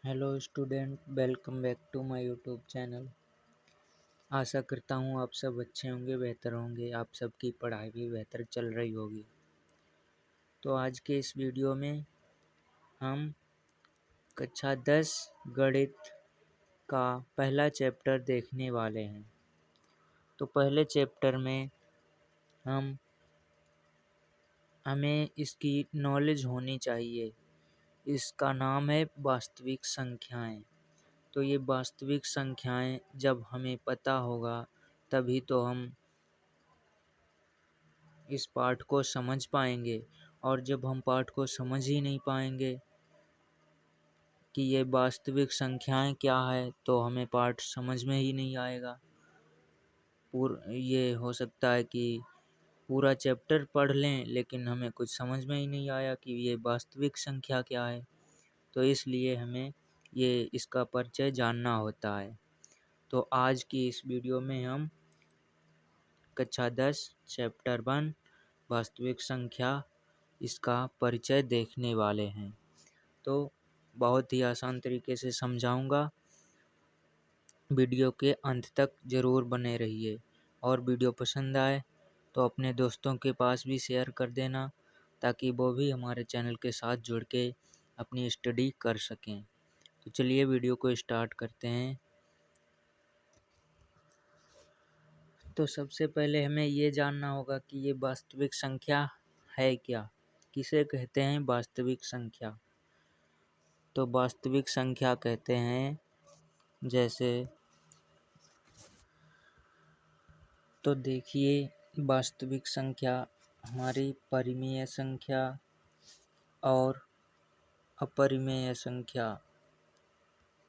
Hello student, welcome back to my YouTube channel. आशा करता हूँ आप सब अच्छे होंगे, बेहतर होंगे। आप सबकी पढ़ाई भी बेहतर चल रही होगी। तो आज के इस वीडियो में हम कक्षा 10 गणित का पहला चैप्टर देखने वाले हैं। तो पहले चैप्टर में हमें इसकी नॉलेज होनी चाहिए। इसका नाम है वास्तविक संख्याएं। तो ये वास्तविक संख्याएं जब हमें पता होगा तभी तो हम इस पाठ को समझ पाएंगे। और जब हम पाठ को समझ ही नहीं पाएंगे कि ये वास्तविक संख्याएं क्या है तो हमें पाठ समझ में ही नहीं आएगा। ये हो सकता है कि पूरा चैप्टर पढ़ लें लेकिन हमें कुछ समझ में ही नहीं आया कि ये वास्तविक संख्या क्या है। तो इसलिए हमें ये इसका परिचय जानना होता है। तो आज की इस वीडियो में हम कक्षा 10 चैप्टर 1 वास्तविक संख्या इसका परिचय देखने वाले हैं। तो बहुत ही आसान तरीके से समझाऊंगा। वीडियो के अंत तक ज़रूर बने रहिए और वीडियो पसंद आए तो अपने दोस्तों के पास भी शेयर कर देना ताकि वो भी हमारे चैनल के साथ जुड़ के अपनी स्टडी कर सकें। तो चलिए वीडियो को स्टार्ट करते हैं। तो सबसे पहले हमें ये जानना होगा कि ये वास्तविक संख्या है क्या, किसे कहते हैं वास्तविक संख्या। तो वास्तविक संख्या कहते हैं जैसे, तो देखिए वास्तविक संख्या हमारी परिमेय संख्या और अपरिमेय संख्या,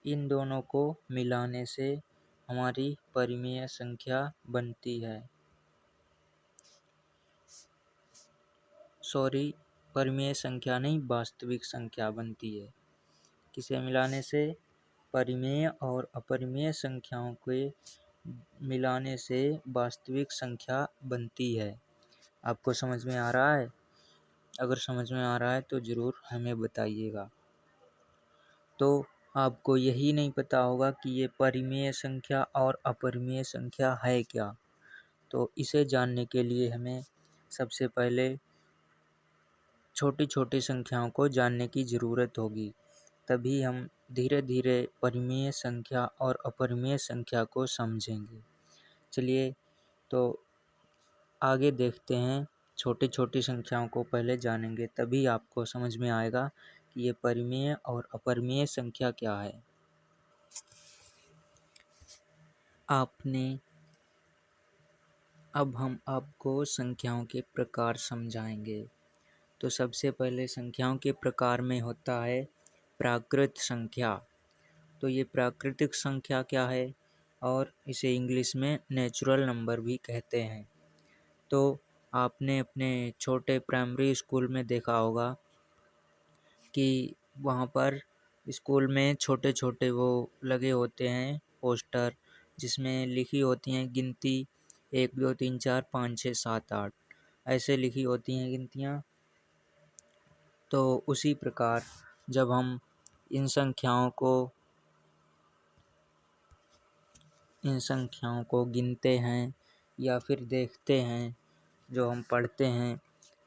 इन दोनों को मिलाने से हमारी परिमेय संख्या बनती है। परिमेय संख्या नहीं, वास्तविक संख्या बनती है। किसे मिलाने से? परिमेय और अपरिमेय संख्याओं के मिलाने से वास्तविक संख्या बनती है। आपको समझ में आ रहा है? अगर समझ में आ रहा है तो ज़रूर हमें बताइएगा। तो आपको यही नहीं पता होगा कि ये परिमेय संख्या और अपरिमेय संख्या है क्या। तो इसे जानने के लिए हमें सबसे पहले छोटी छोटी संख्याओं को जानने की ज़रूरत होगी। तभी हम धीरे धीरे परिमेय संख्या और अपरिमेय संख्या को समझेंगे। चलिए तो आगे देखते हैं। छोटी छोटी संख्याओं को पहले जानेंगे तभी आपको समझ में आएगा कि ये परिमेय और अपरिमेय संख्या क्या है। अब हम आपको संख्याओं के प्रकार समझाएंगे। तो सबसे पहले संख्याओं के प्रकार में होता है प्राकृत संख्या। तो ये प्राकृतिक संख्या क्या है, और इसे इंग्लिश में नेचुरल नंबर भी कहते हैं। तो आपने अपने छोटे प्राइमरी स्कूल में देखा होगा कि वहाँ पर स्कूल में छोटे छोटे वो लगे होते हैं पोस्टर, जिसमें लिखी होती हैं गिनती 1 2 3 4 5 6 7 8, ऐसे लिखी होती हैं गिनतियाँ। तो उसी प्रकार जब हम इन संख्याओं को गिनते हैं या फिर देखते हैं, जो हम पढ़ते हैं,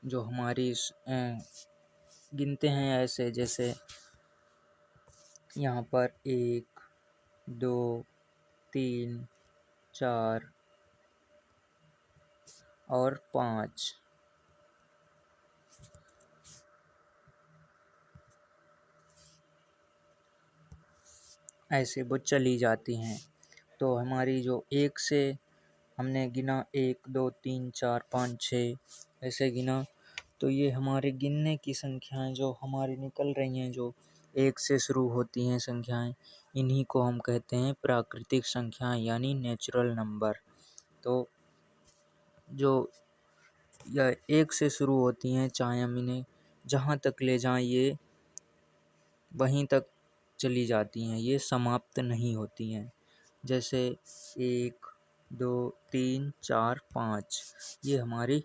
जो हमारी गिनते हैं ऐसे, जैसे यहाँ पर 1 2 3 4 और 5, ऐसे वो चली जाती हैं। तो हमारी जो 1 से हमने गिना 1 2 3 4 5 6 ऐसे गिना, तो ये हमारे गिनने की संख्याएं जो हमारी निकल रही हैं, जो 1 से शुरू होती हैं संख्याएं, इन्हीं को हम कहते हैं प्राकृतिक संख्याएं यानी नेचुरल नंबर। तो जो या 1 से शुरू होती हैं, चाहे हम इन्हें जहाँ तक ले जाएं ये वहीं तक चली जाती हैं, ये समाप्त नहीं होती हैं। जैसे 1 2 3 4 5, ये हमारी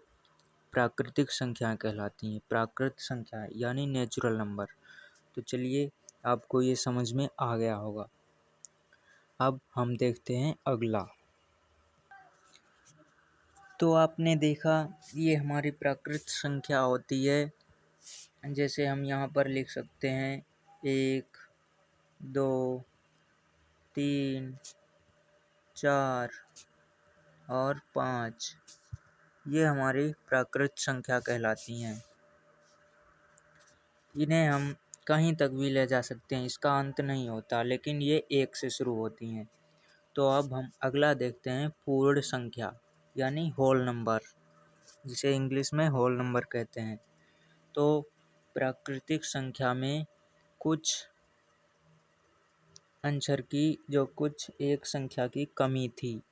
प्राकृतिक संख्याएं कहलाती हैं, प्राकृत संख्याएं यानी नेचुरल नंबर। तो चलिए आपको ये समझ में आ गया होगा। अब हम देखते हैं अगला। तो आपने देखा ये हमारी प्राकृत संख्या होती है। जैसे हम यहाँ पर लिख सकते हैं 1, 2, 3, 4 और 5। ये हमारी प्राकृत संख्या कहलाती हैं। इन्हें हम कहीं तक भी ले जा सकते हैं, इसका अंत नहीं होता, लेकिन ये 1 से शुरू होती हैं। तो अब हम अगला देखते हैं पूर्ण संख्या यानी होल नंबर, जिसे इंग्लिश में होल नंबर कहते हैं। तो प्राकृतिक संख्या में कुछ अंशर की जो कुछ एक संख्या की कमी थी,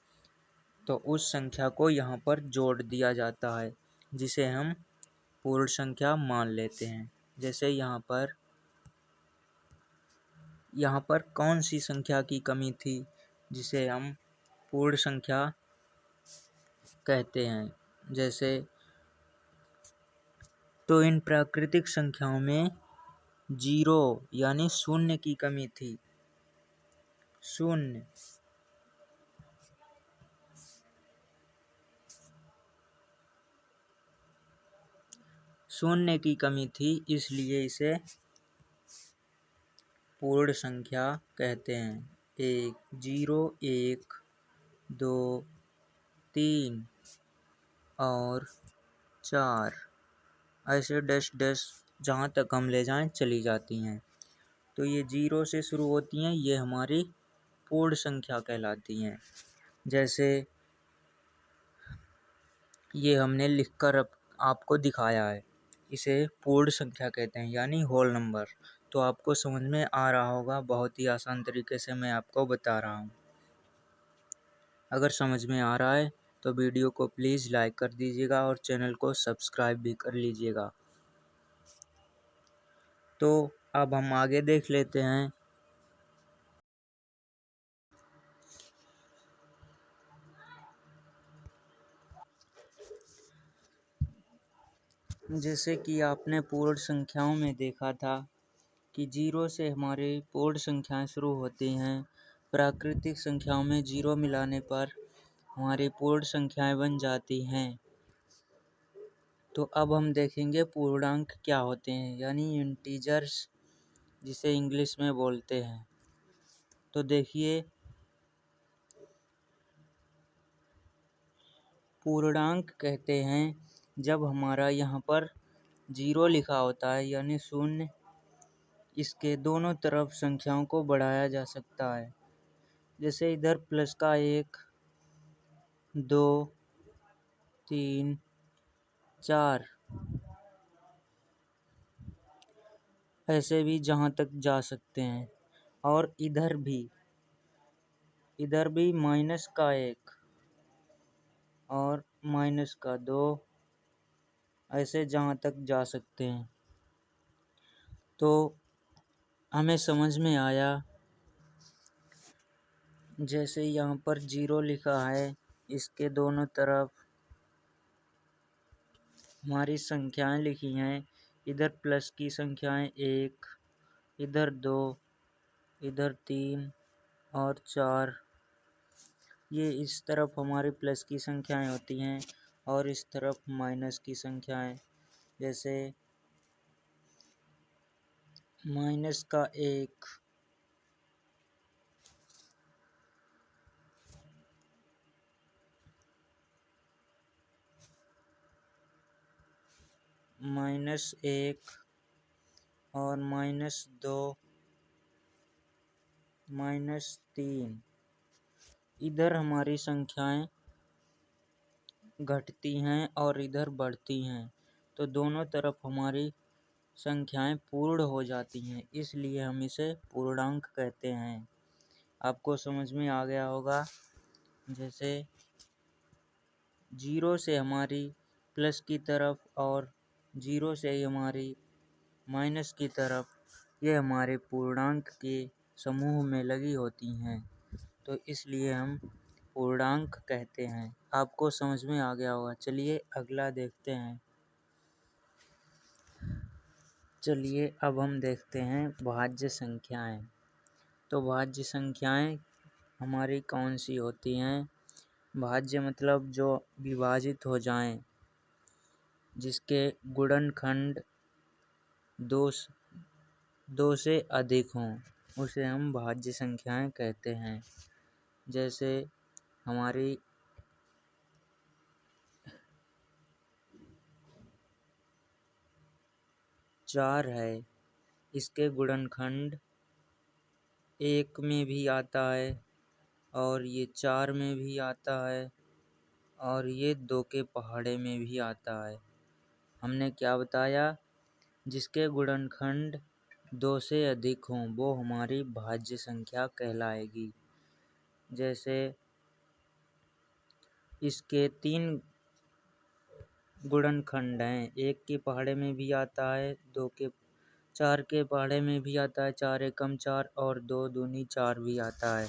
तो उस संख्या को यहाँ पर जोड़ दिया जाता है, जिसे हम पूर्ण संख्या मान लेते हैं। जैसे यहाँ पर कौन सी संख्या की कमी थी जिसे हम पूर्ण संख्या कहते हैं। जैसे तो इन प्राकृतिक संख्याओं में 0 यानी शून्य की कमी थी। शून्य की कमी थी, इसलिए इसे पूर्ण संख्या कहते हैं। 0, 1, 2, 3 और 4 ऐसे डैश डैश जहाँ तक हम ले जाएं चली जाती हैं। तो ये 0 से शुरू होती हैं, ये हमारी पूर्ण संख्या कहलाती हैं। जैसे ये हमने लिखकर आपको दिखाया है, इसे पूर्ण संख्या कहते हैं यानी होल नंबर। तो आपको समझ में आ रहा होगा, बहुत ही आसान तरीके से मैं आपको बता रहा हूँ। अगर समझ में आ रहा है तो वीडियो को प्लीज़ लाइक कर दीजिएगा और चैनल को सब्सक्राइब भी कर लीजिएगा। तो अब हम आगे देख लेते हैं। जैसे कि आपने पूर्ण संख्याओं में देखा था कि 0 से हमारी पूर्ण संख्याएं शुरू होती हैं। प्राकृतिक संख्याओं में 0 मिलाने पर हमारी पूर्ण संख्याएं बन जाती हैं। तो अब हम देखेंगे पूर्णांक क्या होते हैं, यानी इंटीजर्स जिसे इंग्लिश में बोलते हैं। तो देखिए, पूर्णांक कहते हैं जब हमारा यहाँ पर 0 लिखा होता है यानी शून्य, इसके दोनों तरफ संख्याओं को बढ़ाया जा सकता है। जैसे इधर प्लस का 1, 2, 3, 4 ऐसे भी जहाँ तक जा सकते हैं। और इधर भी माइनस का 1 और माइनस का 2 ऐसे जहाँ तक जा सकते हैं। तो हमें समझ में आया, जैसे यहाँ पर 0 लिखा है, इसके दोनों तरफ हमारी संख्याएं लिखी हैं। इधर प्लस की संख्याएं 1, इधर 2, इधर 3 और 4। ये इस तरफ हमारी प्लस की संख्याएं होती हैं और इस तरफ माइनस की संख्याएं। जैसे माइनस का 1, -1 और -2, -3। इधर हमारी संख्याएं घटती हैं और इधर बढ़ती हैं, तो दोनों तरफ हमारी संख्याएं पूर्ण हो जाती हैं, इसलिए हम इसे पूर्णांक कहते हैं। आपको समझ में आ गया होगा। जैसे 0 से हमारी प्लस की तरफ और 0 से ही हमारी माइनस की तरफ, ये हमारे पूर्णांक के समूह में लगी होती हैं, तो इसलिए हम पूर्णांक कहते हैं। आपको समझ में आ गया होगा। चलिए अगला देखते हैं। चलिए अब हम देखते हैं भाज्य संख्याएं। तो भाज्य संख्याएं हमारी कौन सी होती हैं? भाज्य मतलब जो विभाजित हो जाएं, जिसके गुणनखंड दो से अधिक हों, उसे हम भाज्य संख्याएं कहते हैं। जैसे हमारी 4 है, इसके गुणनखंड 1 में भी आता है और ये 4 में भी आता है और ये 2 के पहाड़े में भी आता है। हमने क्या बताया? जिसके गुणनखंड 2 से अधिक हों वो हमारी भाज्य संख्या कहलाएगी। जैसे इसके 3 गुणनखंड हैं, 1 के पहाड़े में भी आता है, 4 के पहाड़े में भी आता है, 4 एकम 4 और 2 दूनी 4 भी आता है।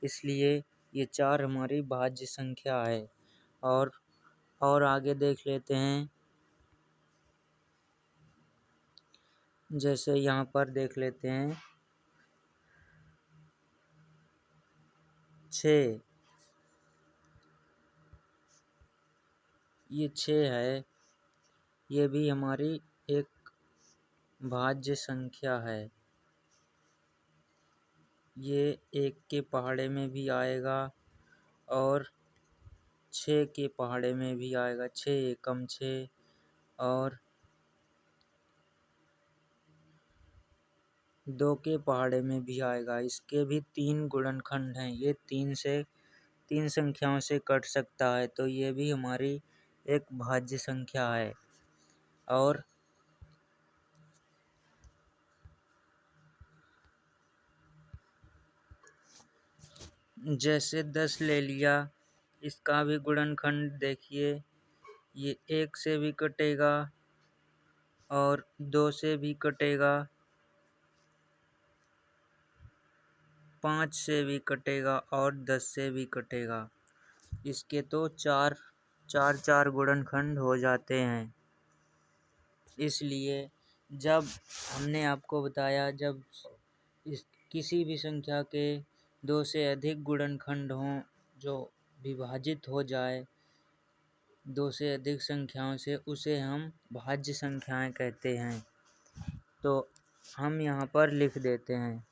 इसलिए ये 4 हमारी भाज्य संख्या है। और आगे देख लेते हैं। जैसे यहाँ पर देख लेते हैं 6, ये 6 है, ये भी हमारी एक भाज्य संख्या है। ये 1 के पहाड़े में भी आएगा और 6 के पहाड़े में भी आएगा, 6 एकम 6 और 2 के पहाड़े में भी आएगा। इसके भी 3 गुणनखंड हैं, ये 3 संख्याओं से कट सकता है, तो ये भी हमारी एक भाज्य संख्या है। और जैसे 10 ले लिया, इसका भी गुणनखंड देखिए, ये 1 से भी कटेगा और 2 से भी कटेगा, 5 से भी कटेगा और 10 से भी कटेगा। इसके तो चार गुणनखंड हो जाते हैं। इसलिए जब हमने आपको बताया, जब किसी भी संख्या के 2 से अधिक गुणनखंड हों जो विभाजित हो जाए 2 से अधिक संख्याओं से, उसे हम भाज्य संख्याएं कहते हैं। तो हम यहाँ पर लिख देते हैं।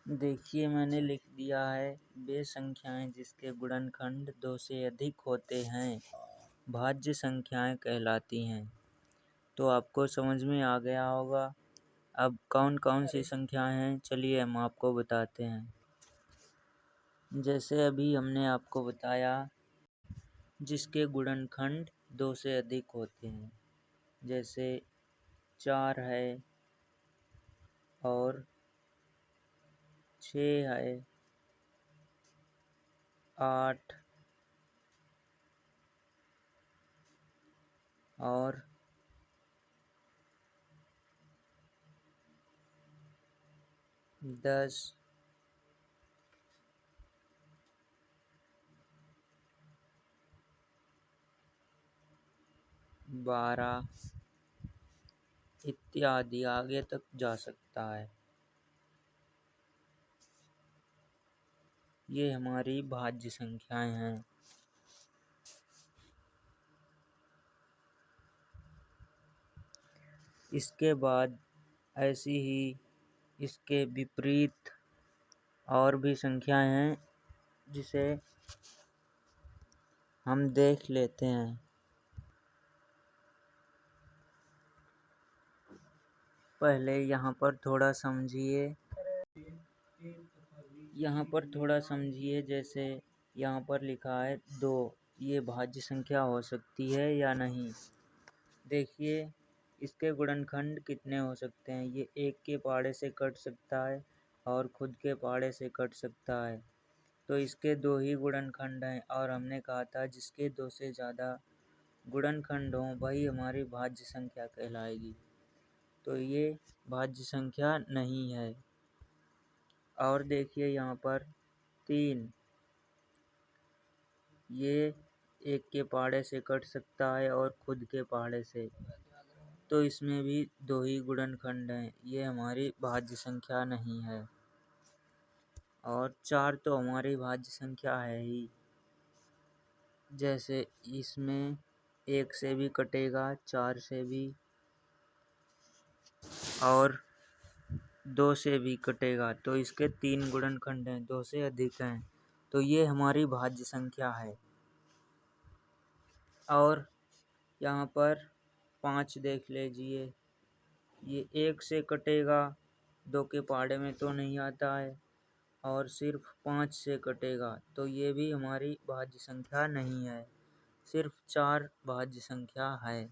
देखिए मैंने लिख दिया है, वे संख्याएं जिसके गुणनखंड 2 से अधिक होते हैं भाज्य संख्याएं कहलाती हैं। तो आपको समझ में आ गया होगा। अब कौन कौन सी संख्याएं हैं, चलिए हम आपको बताते हैं। जैसे अभी हमने आपको बताया, जिसके गुणनखंड 2 से अधिक होते हैं, जैसे 4 है और 6 है, 8 और 10, 12 इत्यादि आगे तक जा सकता है। ये हमारी भाज्य संख्याएं हैं। इसके बाद ऐसी ही इसके विपरीत और भी संख्याएं हैं, जिसे हम देख लेते हैं। पहले यहाँ पर थोड़ा समझिए, जैसे यहाँ पर लिखा है 2, ये भाज्य संख्या हो सकती है या नहीं। देखिए इसके गुणनखंड कितने हो सकते हैं, ये 1 के पहाड़े से कट सकता है और खुद के पहाड़े से कट सकता है, तो इसके 2 ही गुणनखंड हैं। और हमने कहा था जिसके 2 से ज़्यादा गुणनखंड हों वही हमारी भाज्य संख्या कहलाएगी। तो ये भाज्य संख्या नहीं है। और देखिए यहाँ पर 3, ये एक के पहाड़े से कट सकता है और खुद के पहाड़े से, तो इसमें भी 2 ही गुणनखंड हैं। ये हमारी भाज्य संख्या नहीं है। और 4 तो हमारी भाज्य संख्या है ही। जैसे इसमें 1 से भी कटेगा, 4 से भी और 2 से भी कटेगा, तो इसके 3 गुणनखंड हैं, 2 से अधिक हैं, तो ये हमारी भाज्य संख्या है। और यहाँ पर 5 देख लीजिए, ये 1 से कटेगा, 2 के पहाड़े में तो नहीं आता है, और सिर्फ 5 से कटेगा, तो ये भी हमारी भाज्य संख्या नहीं है। सिर्फ 4 भाज्य संख्या है।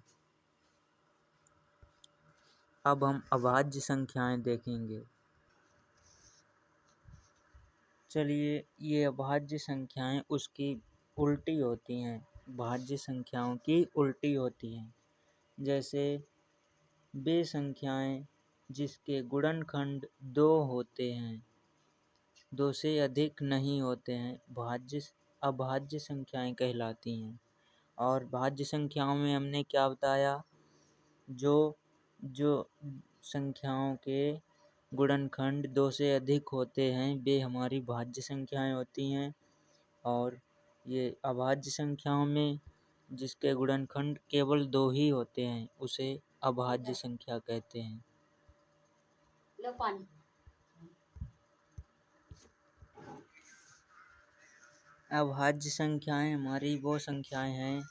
अब हम अभाज्य संख्याएं देखेंगे। चलिए, ये अभाज्य संख्याएं उसकी उल्टी होती हैं, भाज्य संख्याओं की उल्टी होती हैं। जैसे वे संख्याएं जिसके गुणनखंड 2 होते हैं, 2 से अधिक नहीं होते हैं, अभाज्य संख्याएं कहलाती हैं। और भाज्य संख्याओं में हमने क्या बताया, जो संख्याओं के गुणनखंड 2 से अधिक होते हैं, वे हमारी भाज्य संख्याएं होती हैं। और ये अभाज्य संख्याओं में जिसके गुणनखंड केवल 2 ही होते हैं, उसे अभाज्य संख्या कहते हैं। लो पानी। अभाज्य संख्याएं हमारी वो संख्याएं हैं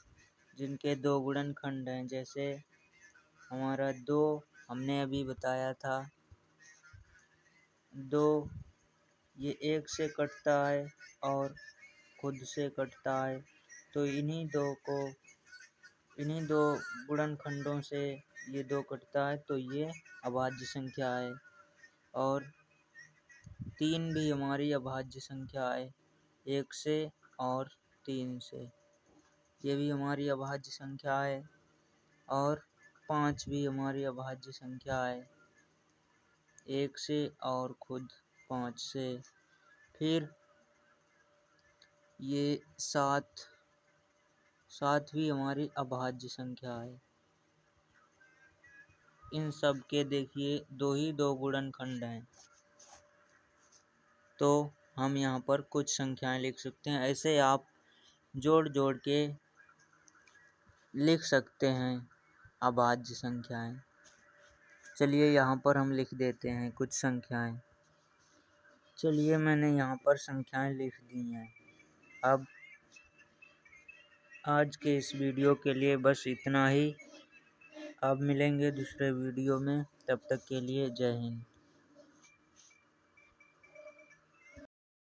जिनके 2 गुणनखंड हैं। जैसे हमारा 2 हमने अभी बताया था, 2 ये 1 से कटता है और खुद से कटता है, तो इन्हीं 2 गुणनखंडों से ये 2 कटता है, तो ये अभाज्य संख्या है। और 3 भी हमारी अभाज्य संख्या है, 1 से और 3 से, ये भी हमारी अभाज्य संख्या है। और 5 भी हमारी अभाज्य संख्या है, 1 से और खुद 5 से। फिर ये 7 भी हमारी अभाज्य संख्या है। इन सब के देखिए 2 गुणनखंड हैं, तो हम यहाँ पर कुछ संख्याएं लिख सकते हैं। ऐसे आप जोड़ जोड़ के लिख सकते हैं अभाज्य संख्याएं। चलिए, यहाँ पर हम लिख देते हैं कुछ संख्याएं। चलिए, मैंने यहाँ पर संख्याएं लिख दी हैं। अब आज के इस वीडियो के लिए बस इतना ही। अब मिलेंगे दूसरे वीडियो में, तब तक के लिए जय हिंद।